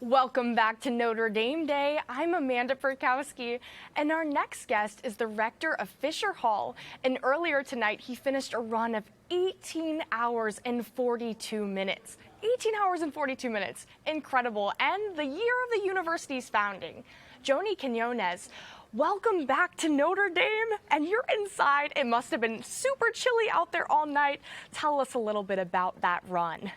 Welcome back to Notre Dame Day. I'm Amanda Perkowski, and our next guest is the rector of Fisher Hall. And earlier tonight, he finished a run of 18 hours and 42 minutes. 18 hours and 42 minutes. Incredible. And the year of the university's founding. Joey Quinones, welcome back to Notre Dame. And you're inside. It must have been super chilly out there all night. Tell us a little bit about that run.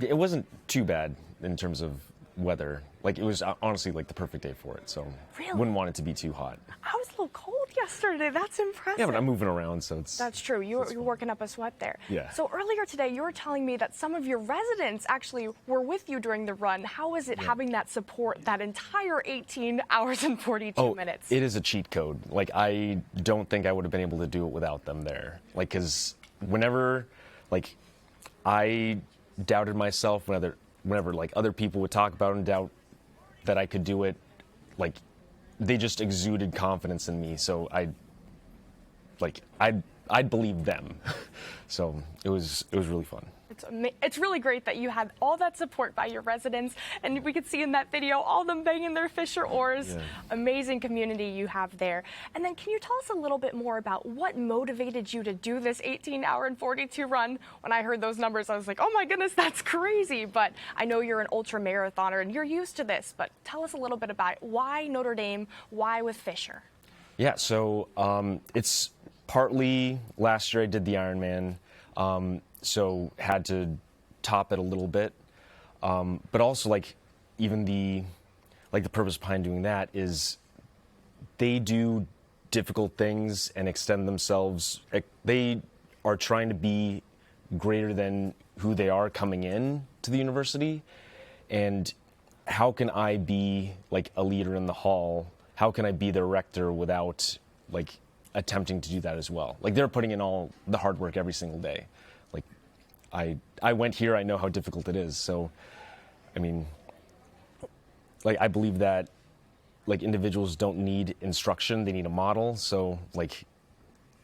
It wasn't too bad in terms of weather. Like, it was honestly like the perfect day for it, so really? Wouldn't want it to be too hot. I was a little cold yesterday. That's impressive. Yeah, but I'm moving around, so it's... That's true. You're working up a sweat there. Yeah. So earlier today, you were telling me that some of your residents actually were with you during the run. How is it having that support that entire 18 hours and 42 minutes? It is a cheat code. Like, I don't think I would have been able to do it without them there. Like, because whenever, like, I doubted myself, whenever like other people would talk about and doubt that I could do it, like they just exuded confidence in me. So I'd believe them. So it was really fun. It's really great that you had all that support by your residents, and we could see in that video all them banging their Fisher oars. Yeah. Amazing community you have there. And then can you tell us a little bit more about what motivated you to do this 18-hour and 42 run? When I heard those numbers, I was like, oh my goodness, that's crazy. But I know you're an ultra marathoner and you're used to this, but tell us a little bit about why Notre Dame, why with Fisher? Yeah, so it's partly last year I did the Ironman. So had to top it a little bit, but also like even the purpose behind doing that is they do difficult things and extend themselves. They are trying to be greater than who they are coming in to the university, and how can I be like a leader in the hall? How can I be the rector without like attempting to do that as well? Like they're putting in all the hard work every single day. I went here, I know how difficult it is. So, I mean, like, I believe that, like, individuals don't need instruction, they need a model. So, like,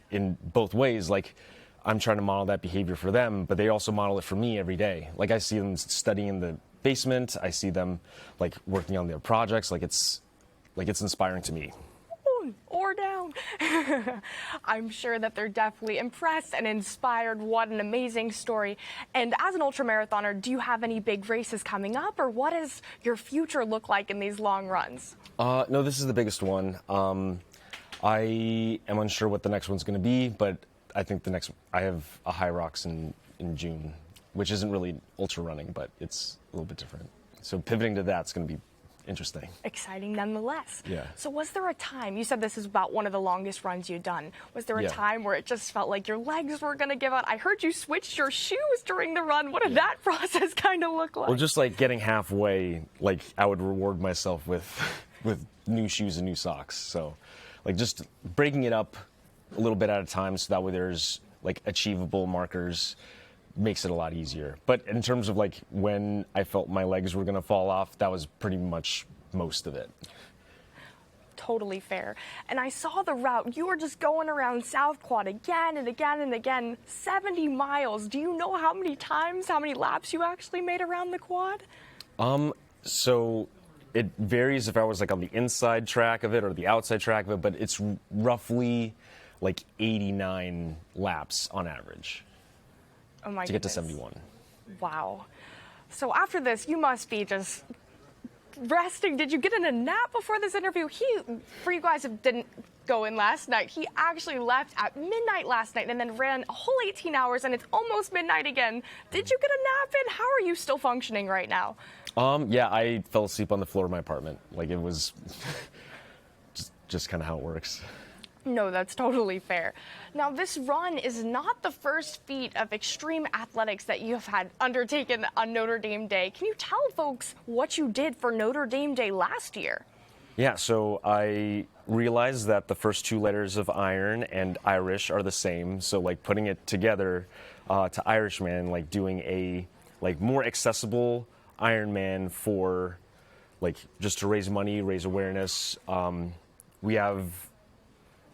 in both ways, like, I'm trying to model that behavior for them, but they also model it for me every day. Like, I see them studying in the basement, I see them, like, working on their projects. It's inspiring to me. Or down. I'm sure that they're definitely impressed and inspired. What an amazing story. And as an ultramarathoner, do you have any big races coming up, or what does your future look like in these long runs? No, this is the biggest one. I am unsure what the next one's going to be, but I think I have a High Rocks in June, which isn't really ultra running, but it's a little bit different. So pivoting to that's going to be interesting. Exciting nonetheless. Yeah. So was there a time, you said this is about one of the longest runs you've done, was there a time where it just felt like your legs were going to give out? I heard you switched your shoes during the run. What did that process kind of look like? Well, just like getting halfway, like I would reward myself with new shoes and new socks. So like just breaking it up a little bit at a time so that way there's like achievable markers makes it a lot easier. But in terms of like when I felt my legs were going to fall off, that was pretty much most of it. Totally fair. And I saw the route. You were just going around South Quad again and again and again, 70 miles. Do you know how many laps you actually made around the quad? So it varies if I was like on the inside track of it or the outside track of it, but it's roughly like 89 laps on average. Oh my to get to 71. Wow. So after this, you must be just resting. Did you get in a nap before this interview? For you guys who didn't go in last night, he actually left at midnight last night and then ran a whole 18 hours, and it's almost midnight again. Did you get a nap in? How are you still functioning right now? Yeah, I fell asleep on the floor of my apartment. Like it was just kind of how it works. No, that's totally fair. Now, this run is not the first feat of extreme athletics that you have had undertaken on Notre Dame Day. Can you tell folks what you did for Notre Dame Day last year? Yeah, so I realized that the first two letters of Iron and Irish are the same. So like putting it together to Irishman, like doing a like more accessible Ironman for like just to raise money, raise awareness. We have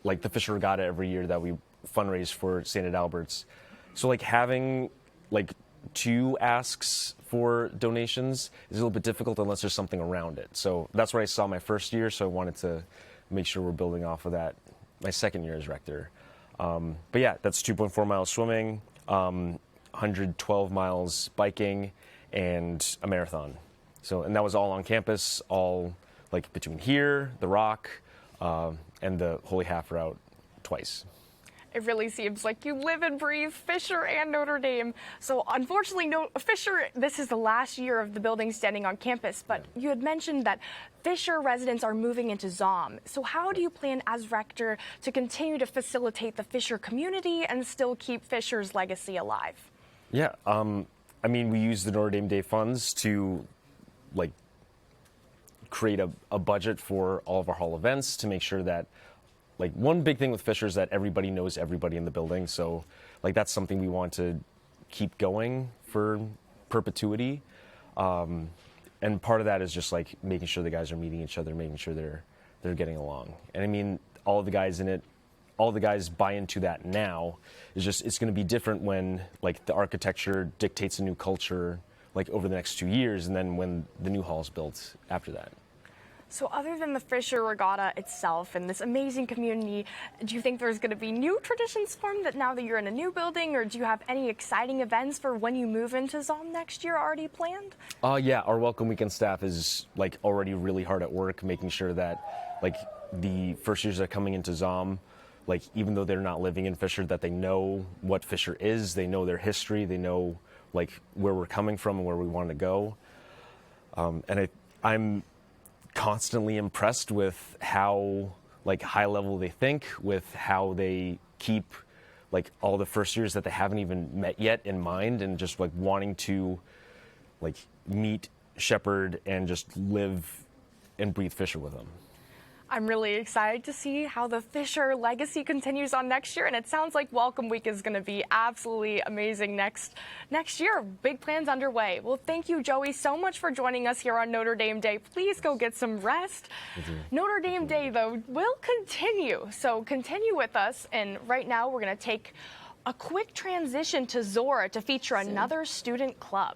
like the Fisher Regatta every year that we fundraise for St. Adalbert's. So like having like to asks for donations is a little bit difficult unless there's something around it. So that's what I saw my first year, so I wanted to make sure we're building off of that my second year as rector. But yeah, that's 2.4 miles swimming, 112 miles biking, and a marathon. So, and that was all on campus, all like between here, the Rock, and the Holy Half Route twice. It really seems like you live and breathe Fisher and Notre Dame. So unfortunately, Fisher, this is the last year of the building standing on campus, but you had mentioned that Fisher residents are moving into ZOM. So how do you plan as rector to continue to facilitate the Fisher community and still keep Fisher's legacy alive? Yeah, I mean, we use the Notre Dame Day funds to like create a budget for all of our hall events to make sure that, like, one big thing with Fisher is that everybody knows everybody in the building. So, like, that's something we want to keep going for perpetuity. And part of that is just, like, making sure the guys are meeting each other, making sure they're getting along. And, I mean, all the guys in it, all the guys buy into that now. It's going to be different when, like, the architecture dictates a new culture, like, over the next 2 years, and then when the new hall is built after that. So other than the Fisher Regatta itself and this amazing community, do you think there's going to be new traditions formed that now that you're in a new building, or do you have any exciting events for when you move into ZOM next year already planned? Yeah, our Welcome Weekend staff is like already really hard at work making sure that like the first years that are coming into ZOM, like even though they're not living in Fisher, that they know what Fisher is, they know their history, they know like where we're coming from and where we want to go. And I'm constantly impressed with how like high level they think, with how they keep like all the first years that they haven't even met yet in mind, and just like wanting to like meet, shepherd, and just live and breathe Fisher with them. I'm really excited to see how the Fisher legacy continues on next year, and it sounds like Welcome Week is going to be absolutely amazing next year. Big plans underway. Well, thank you, Joey, so much for joining us here on Notre Dame Day. Please go get some rest. Notre Dame Day, though, will continue, so continue with us. And right now, we're going to take a quick transition to Zora to feature another student club.